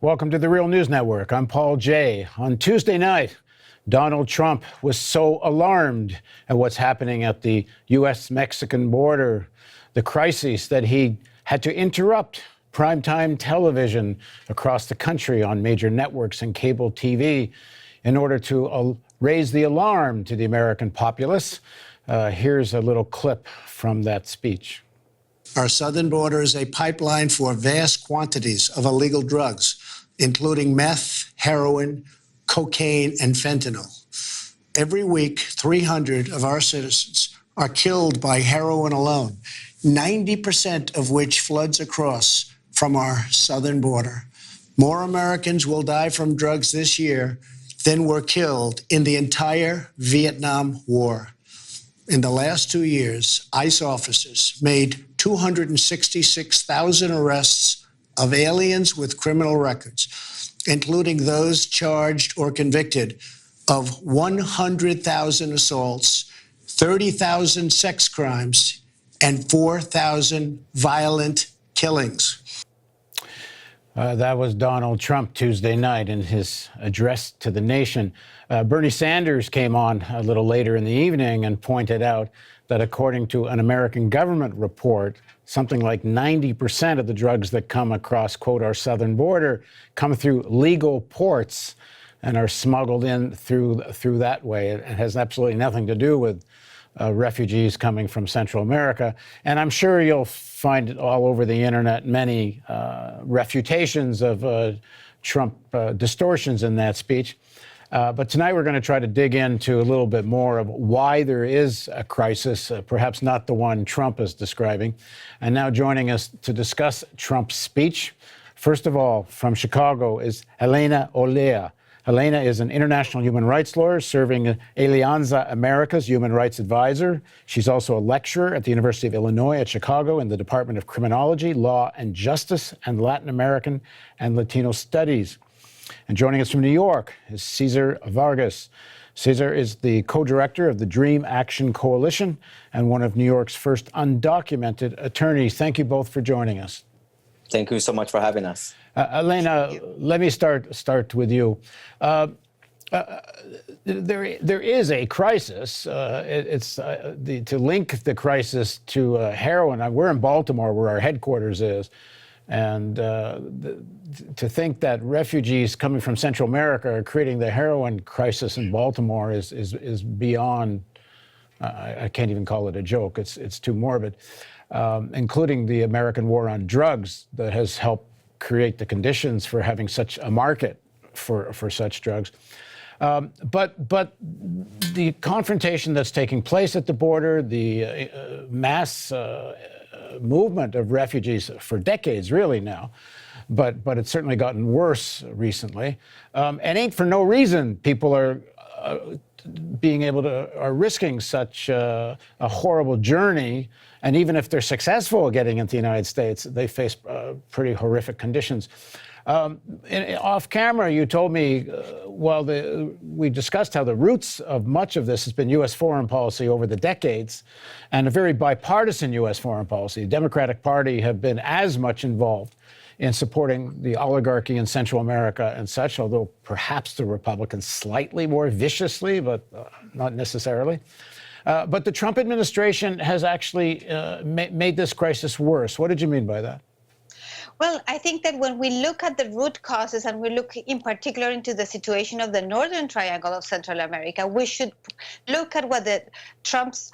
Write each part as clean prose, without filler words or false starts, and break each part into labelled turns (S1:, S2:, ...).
S1: Welcome to the Real News Network. I'm Paul Jay. On Tuesday night, Donald Trump was so alarmed at what's happening at the U.S.-Mexican border, the crisis, that he had to interrupt primetime television across the country on major networks and cable TV in order to raise the alarm to the American populace. Here's a little clip from that speech.
S2: Our southern border is a pipeline for vast quantities of illegal drugs, including meth, heroin, cocaine, and fentanyl. Every week, 300 of our citizens are killed by heroin alone, 90% of which floods across from our southern border. More Americans will die from drugs this year than were killed in the entire Vietnam War. In the last 2 years, ICE officers made 266,000 arrests of aliens with criminal records, including those charged or convicted of 100,000 assaults, 30,000 sex crimes, and 4,000 violent killings.
S1: That was Donald Trump Tuesday night in his address to the nation. Bernie Sanders came on a little later in the evening and pointed out that according to an American government report, something like 90% of the drugs that come across, quote, our southern border come through legal ports and are smuggled in through that way. It has absolutely nothing to do with refugees coming from Central America. And I'm sure you'll find it all over the internet, many refutations of Trump distortions in that speech. But tonight we're going to try to dig into a little bit more of why there is a crisis, perhaps not the one Trump is describing. And now joining us to discuss Trump's speech, first of all, from Chicago is Helena Olea. Helena is an international human rights lawyer serving Alianza America's human rights advisor. She's also a lecturer at the University of Illinois at Chicago in the Department of Criminology, Law and Justice, and Latin American and Latino Studies. And joining us from New York is Cesar Vargas. Cesar is the co-director of the Dream Action Coalition and one of New York's first undocumented attorneys. Thank you both for joining us.
S3: Thank you so much for having us.
S1: Helena, let me start with you. There is a crisis. To link the crisis to heroin. We're in Baltimore, where our headquarters is, and to think that refugees coming from Central America are creating the heroin crisis in Baltimore is beyond. I can't even call it a joke. It's too morbid. Including the American war on drugs that has helped create the conditions for having such a market for such drugs. But the confrontation that's taking place at the border, the mass movement of refugees for decades, really now, but it's certainly gotten worse recently. And ain't for no reason people are are risking such a horrible journey. And even if they're successful getting into the United States, they face pretty horrific conditions. Off camera, you told me, we discussed how the roots of much of this has been U.S. foreign policy over the decades, and a very bipartisan U.S. foreign policy. The Democratic Party have been as much involved in supporting the oligarchy in Central America and such, although perhaps the Republicans slightly more viciously, but not necessarily. But the Trump administration has actually made this crisis worse. What did you mean by that?
S4: Well, I think that when we look at the root causes and we look in particular into the situation of the Northern Triangle of Central America, we should look at what Trump's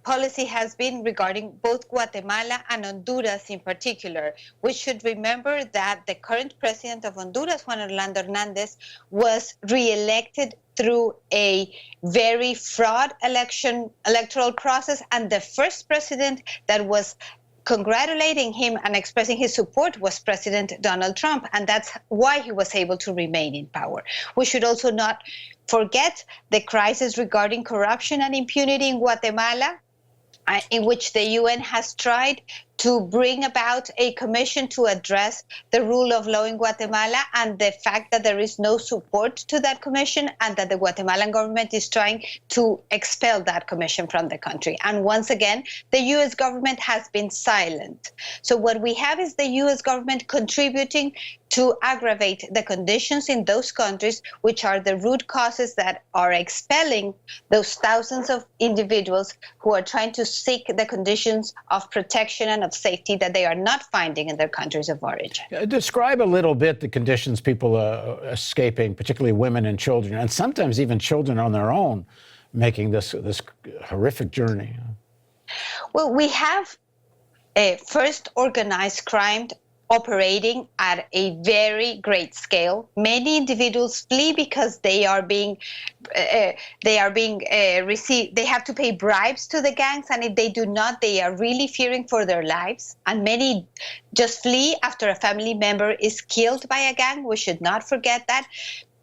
S4: policy has been regarding both Guatemala and Honduras in particular. We should remember that the current president of Honduras, Juan Orlando Hernandez, was reelected through a very fraud electoral process, and the first president that was congratulating him and expressing his support was President Donald Trump, and that's why he was able to remain in power. We should also not forget the crisis regarding corruption and impunity in Guatemala, in which the UN has tried to bring about a commission to address the rule of law in Guatemala and the fact that there is no support to that commission and that the Guatemalan government is trying to expel that commission from the country. And once again, the U.S. government has been silent. So what we have is the U.S. government contributing to aggravate the conditions in those countries, which are the root causes that are expelling those thousands of individuals who are trying to seek the conditions of protection and of safety that they are not finding in their countries of origin.
S1: Describe a little bit the conditions people are escaping, particularly women and children, and sometimes even children on their own, making this horrific journey.
S4: Well, we have first organized crime operating at a very great scale. Many individuals flee because they have to pay bribes to the gangs, and if they do not, they are really fearing for their lives. And many just flee after a family member is killed by a gang. We should not forget that.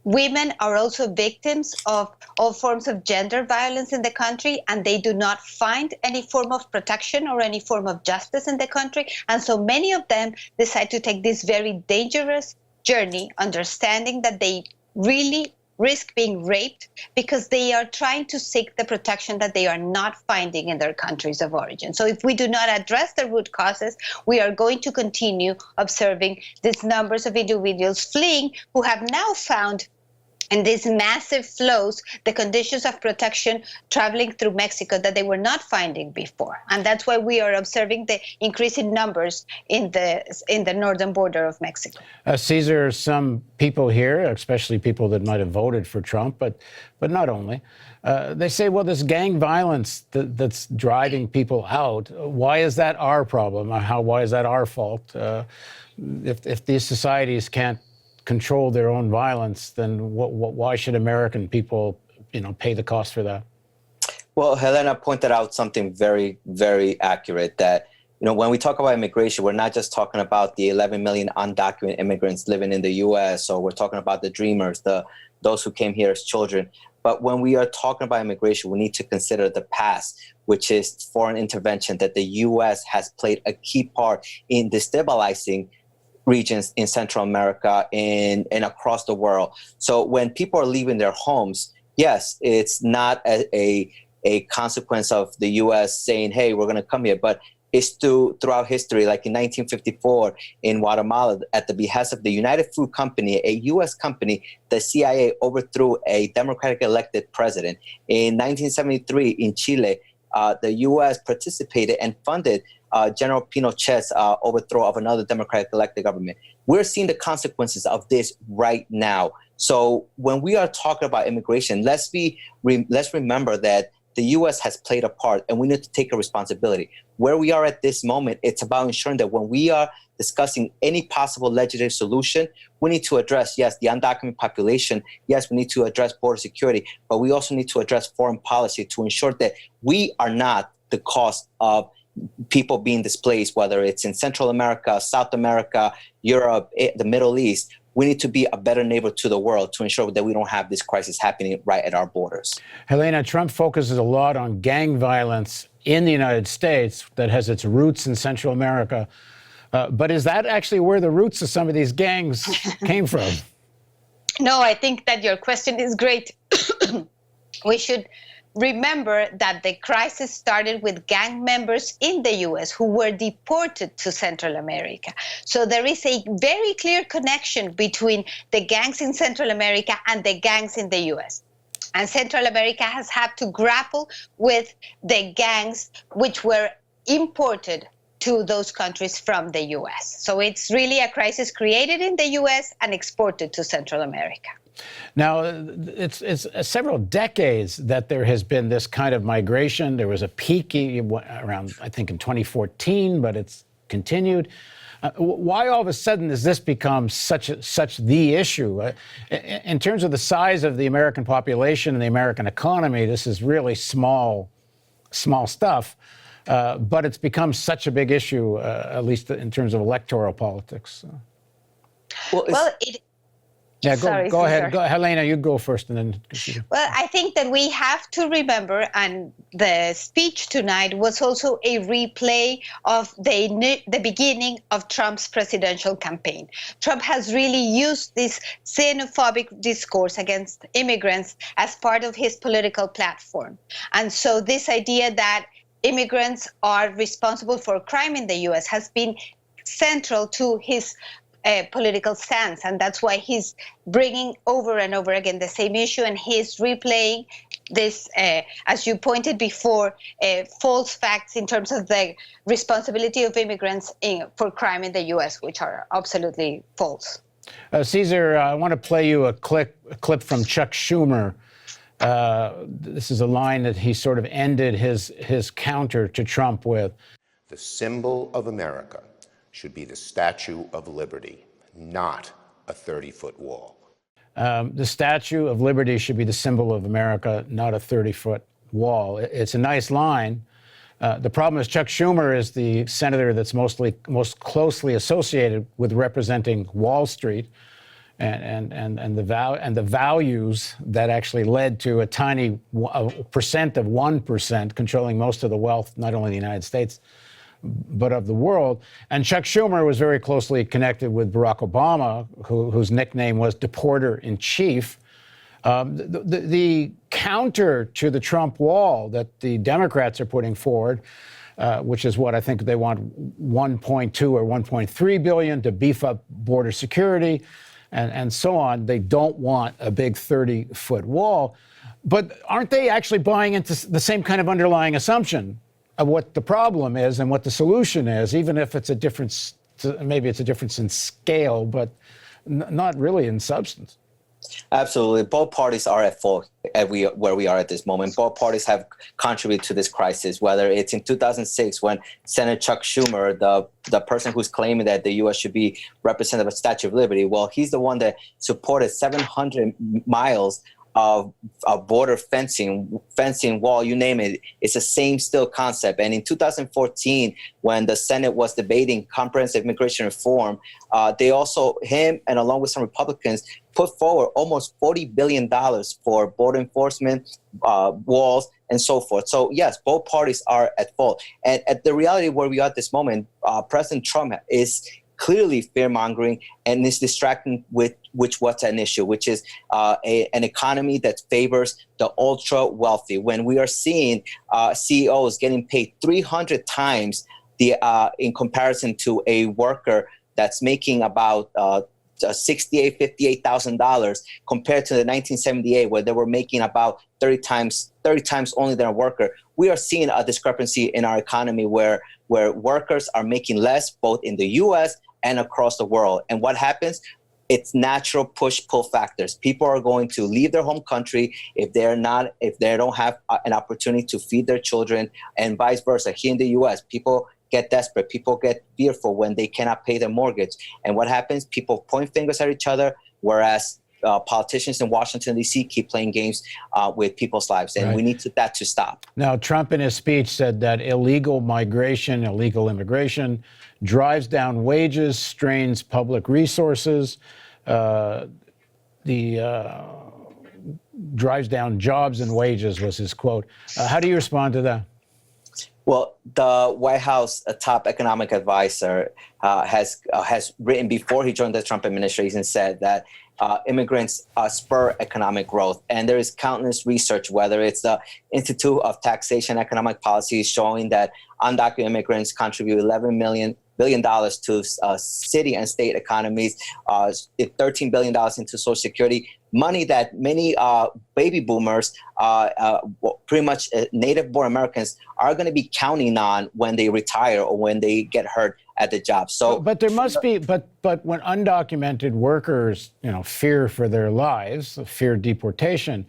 S4: Women are also victims of all forms of gender violence in the country, and they do not find any form of protection or any form of justice in the country. And so many of them decide to take this very dangerous journey, understanding that they really risk being raped because they are trying to seek the protection that they are not finding in their countries of origin. So if we do not address the root causes, we are going to continue observing these numbers of individuals fleeing who have now found in these massive flows the conditions of protection traveling through Mexico that they were not finding before. And that's why we are observing the increasing numbers in the northern border of Mexico.
S1: Cesar, some people here, especially people that might have voted for Trump, but not only, they say, well, this gang violence that's driving people out, why is that our problem? Why is that our fault? If these societies can't control their own violence, then why should American people, pay the cost for that?
S3: Well, Helena pointed out something very, very accurate, that when we talk about immigration, we're not just talking about the 11 million undocumented immigrants living in the U.S., or we're talking about the dreamers, those who came here as children. But when we are talking about immigration, we need to consider the past, which is foreign intervention, that the U.S. has played a key part in destabilizing regions in Central America and across the world. So when people are leaving their homes, yes, it's not a consequence of the U.S. saying, hey, we're going to come here, but it's throughout history, like in 1954 in Guatemala, at the behest of the United Fruit Company, a U.S. company, the CIA overthrew a Democratic elected president. In 1973 in Chile, the U.S. participated and funded General Pinochet's overthrow of another Democratic elected government. We're seeing the consequences of this right now. So when we are talking about immigration, let's remember that the U.S. has played a part, and we need to take a responsibility. Where we are at this moment, it's about ensuring that when we are discussing any possible legislative solution, we need to address, yes, the undocumented population. Yes, we need to address border security, but we also need to address foreign policy to ensure that we are not the cause of people being displaced, whether it's in Central America, South America, Europe, the Middle East. We need to be a better neighbor to the world to ensure that we don't have this crisis happening right at our borders.
S1: Helena, Trump focuses a lot on gang violence in the United States that has its roots in Central America. But is that actually where the roots of some of these gangs came from?
S4: No, I think that your question is great. We should remember that the crisis started with gang members in the U.S. who were deported to Central America. So there is a very clear connection between the gangs in Central America and the gangs in the U.S. And Central America has had to grapple with the gangs which were imported to those countries from the U.S. So it's really a crisis created in the U.S. and exported to Central America.
S1: Now, it's several decades that there has been this kind of migration. There was a peak around, I think, in 2014, but it's continued. Why all of a sudden has this become such the issue? In terms of the size of the American population and the American economy, this is really small stuff. But it's become such a big issue, at least in terms of electoral politics. Yeah,
S4: Sorry,
S1: go ahead.
S4: Cesar.
S1: Go, Helena, you go first, and then.
S4: Well, I think that we have to remember, and the speech tonight was also a replay of the beginning of Trump's presidential campaign. Trump has really used this xenophobic discourse against immigrants as part of his political platform. And so this idea that immigrants are responsible for crime in the U.S. has been central to his political stance, and that's why he's bringing over and over again the same issue, and he's replaying this, as you pointed before, false facts in terms of the responsibility of immigrants for crime in the U.S., which are absolutely false.
S1: Cesar, I want to play you a clip from Chuck Schumer. This is a line that he sort of ended his counter to Trump with.
S5: The symbol of America should be the Statue of Liberty, not a 30-foot wall.
S1: The Statue of Liberty should be the symbol of America, not a 30-foot wall. It's a nice line. The problem is Chuck Schumer is the senator that's most closely associated with representing Wall Street and the values that actually led to a tiny percent of 1% controlling most of the wealth, not only in the United States, but of the world. And Chuck Schumer was very closely connected with Barack Obama, whose nickname was Deporter in Chief. The counter to the Trump wall that the Democrats are putting forward, which is what I think they want 1.2 or 1.3 billion to beef up border security and so on. They don't want a big 30-foot wall. But aren't they actually buying into the same kind of underlying assumption of what the problem is and what the solution is, even if it's a difference, maybe it's a difference in scale, but not really in substance?
S3: Absolutely. Both parties are at fault where we are at this moment. Both parties have contributed to this crisis, whether it's in 2006 when Senator Chuck Schumer, the person who's claiming that the U.S. should be represented by Statue of Liberty, well, he's the one that supported 700 miles of border fencing wall, you name it. It's the same still concept. And in 2014, when the Senate was debating comprehensive immigration reform, they also, him and along with some Republicans, put forward almost $40 billion for border enforcement, walls, and so forth. So yes, both parties are at fault. And at the reality where we are at this moment, President Trump is clearly fear-mongering and is distracting with what's an issue, which is an economy that favors the ultra-wealthy. When we are seeing CEOs getting paid 300 times in comparison to a worker that's making about $58,000 compared to the 1978 where they were making about 30 times only than a worker, we are seeing a discrepancy in our economy where workers are making less both in the U.S. and across the world. And what happens? It's natural push-pull factors. People are going to leave their home country if they don't have an opportunity to feed their children, and vice versa. Here in the U.S., people get desperate. People get fearful when they cannot pay their mortgage. And what happens? People point fingers at each other, whereas politicians in Washington, D.C. keep playing games with people's lives. And we need that to stop. Now,
S1: Trump in his speech said that illegal immigration drives down wages, strains public resources, drives down jobs and wages was his quote. How do you respond to that?
S3: Well, the White House top economic advisor has written before he joined the Trump administration, said that immigrants spur economic growth. And there is countless research, whether it's the Institute of Taxation and Economic Policy, showing that undocumented immigrants contribute $11 billion to city and state economies, $13 billion into Social Security, money that many baby boomers, pretty much native-born Americans, are going to be counting on when they retire or when they get hurt at the job. So,
S1: but there must be, but when undocumented workers, fear for their lives, fear deportation,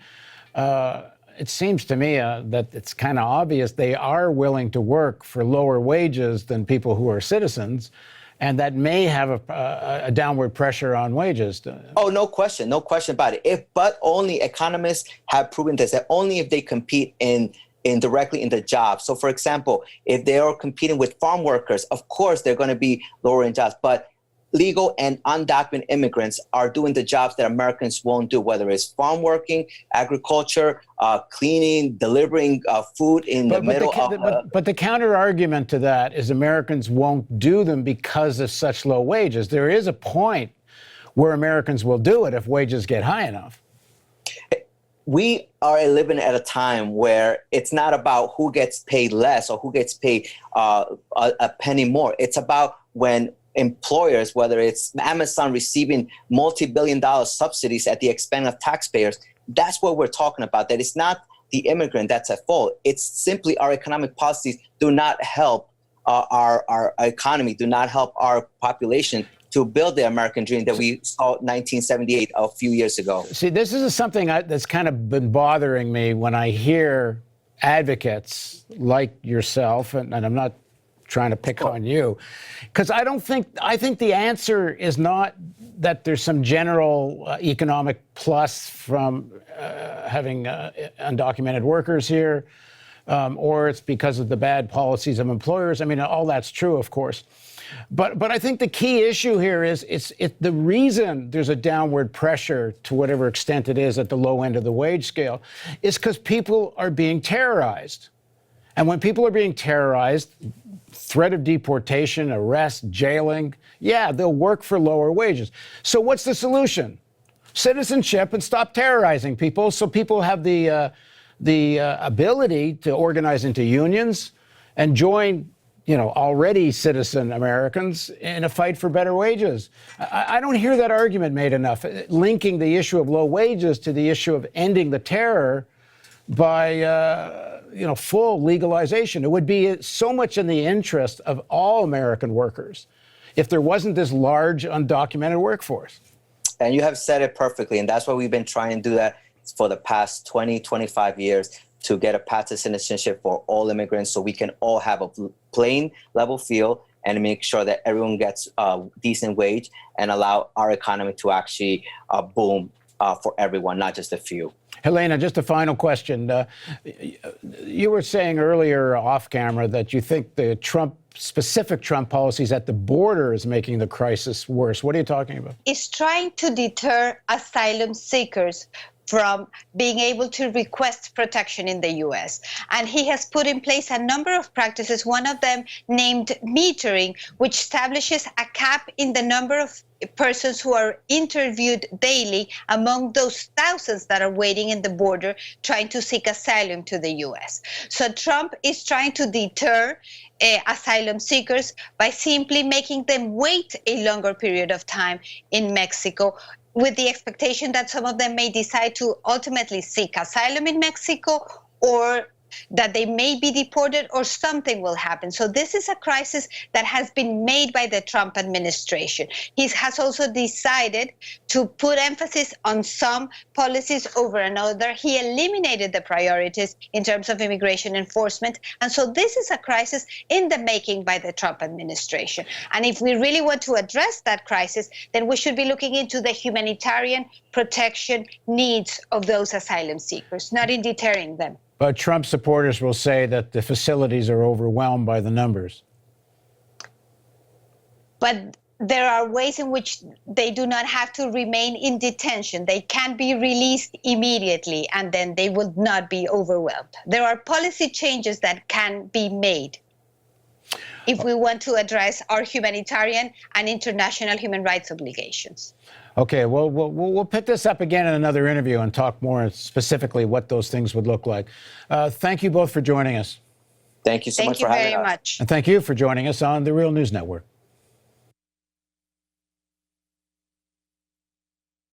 S1: it seems to me that it's kind of obvious they are willing to work for lower wages than people who are citizens, and that may have a downward pressure on wages.
S3: Oh, no question about it. But only economists have proven this, that only if they compete in directly in the job. So, for example, if they are competing with farm workers, of course they're going to be lower in jobs. But legal and undocumented immigrants are doing the jobs that Americans won't do, whether it's farm working, agriculture, cleaning, delivering food in the middle of...
S1: But the counter argument to that is Americans won't do them because of such low wages. There is a point where Americans will do it if wages get high enough.
S3: We are living at a time where it's not about who gets paid less or who gets paid a penny more. It's about when employers, whether it's Amazon receiving multi-billion-dollar subsidies at the expense of taxpayers, that's what we're talking about. That it's not the immigrant that's at fault. It's simply our economic policies do not help our economy, do not help our population to build the American dream that we saw in 1978 a few years ago.
S1: See, this is something that's kind of been bothering me when I hear advocates like yourself, and I'm not trying to pick on you, because I think the answer is not that there's some general economic plus from having undocumented workers here, or it's because of the bad policies of employers. I mean, all that's true, of course. But I think the key issue here is the reason there's a downward pressure to whatever extent it is at the low end of the wage scale is because people are being terrorized. And when people are being terrorized, threat of deportation, arrest, jailing, yeah, they'll work for lower wages. So what's the solution? Citizenship and stop terrorizing people so people have the ability to organize into unions and join already citizen Americans in a fight for better wages. I don't hear that argument made enough, linking the issue of low wages to the issue of ending the terror by, full legalization. It would be so much in the interest of all American workers if there wasn't this large undocumented workforce.
S3: And you have said it perfectly, and that's why we've been trying to do that for the past 20, 25 years, to get a path to citizenship for all immigrants so we can all have a plain level field and make sure that everyone gets a decent wage and allow our economy to actually boom for everyone, not just a few.
S1: Helena, just a final question. You were saying earlier off camera that you think the specific Trump policies at the border is making the crisis worse. What are you talking about?
S4: It's trying to deter asylum seekers from being able to request protection in the U.S. And he has put in place a number of practices, one of them named metering, which establishes a cap in the number of persons who are interviewed daily among those thousands that are waiting in the border trying to seek asylum to the U.S. So Trump is trying to deter asylum seekers by simply making them wait a longer period of time in Mexico, with the expectation that some of them may decide to ultimately seek asylum in Mexico, or that they may be deported, or something will happen. So this is a crisis that has been made by the Trump administration. He has also decided to put emphasis on some policies over another. He eliminated the priorities in terms of immigration enforcement. And so this is a crisis in the making by the Trump administration. And if we really want to address that crisis, then we should be looking into the humanitarian protection needs of those asylum seekers, not in deterring them.
S1: But Trump supporters will say that the facilities are overwhelmed by the numbers.
S4: But there are ways in which they do not have to remain in detention. They can be released immediately, and then they will not be overwhelmed. There are policy changes that can be made if we want to address our humanitarian and international human rights obligations.
S1: Okay, well, we'll pick this up again in another interview and talk more specifically what those things would look like. Thank you both for joining us.
S3: Thank you so much for having us.
S4: Thank you very much.
S1: And thank you for joining us on the Real News Network.